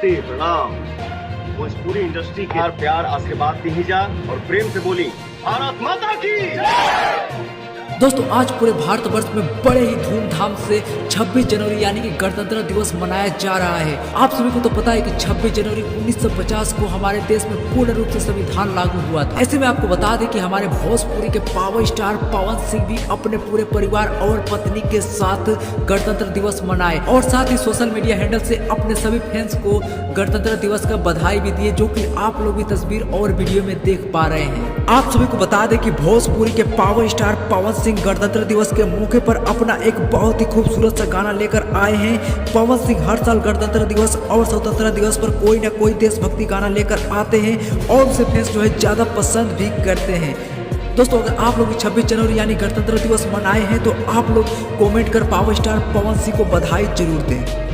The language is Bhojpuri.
नमस्ते प्रणाम। भोजपुरी इंडस्ट्री के प्यार आज के बाद दी जा और प्रेम से बोली भारत माता की। दोस्तों आज पूरे भारतवर्ष में बड़े ही धूमधाम से 26 जनवरी यानी कि गणतंत्र दिवस मनाया जा रहा है। आप सभी को तो पता है कि 26 जनवरी 1950 को हमारे देश में पूर्ण रूप से संविधान लागू हुआ था। ऐसे में आपको बता दें कि हमारे भोजपुरी के पावर स्टार पवन सिंह भी अपने पूरे परिवार और पत्नी के साथ गणतंत्र दिवस मनाए और साथ ही सोशल मीडिया हैंडल से अपने सभी फैंस को गणतंत्र दिवस का बधाई भी दिए, जो कि आप लोग भी तस्वीर और वीडियो में देख पा रहे हैं। आप सभी को बता दें कि भोजपुरी के पावर स्टार पवन सिंह गणतंत्र दिवस के मौके पर अपना एक बहुत ही खूबसूरत सा गाना लेकर आए हैं। पवन सिंह हर साल गणतंत्र दिवस और स्वतंत्रता दिवस पर कोई ना कोई देशभक्ति गाना लेकर आते हैं और उसे फैंस जो है ज्यादा पसंद भी करते हैं। दोस्तों अगर आप लोग 26 जनवरी यानी गणतंत्र दिवस मनाए हैं तो आप लोग कमेंट कर पावर स्टार पवन सिंह को बधाई जरूर दें।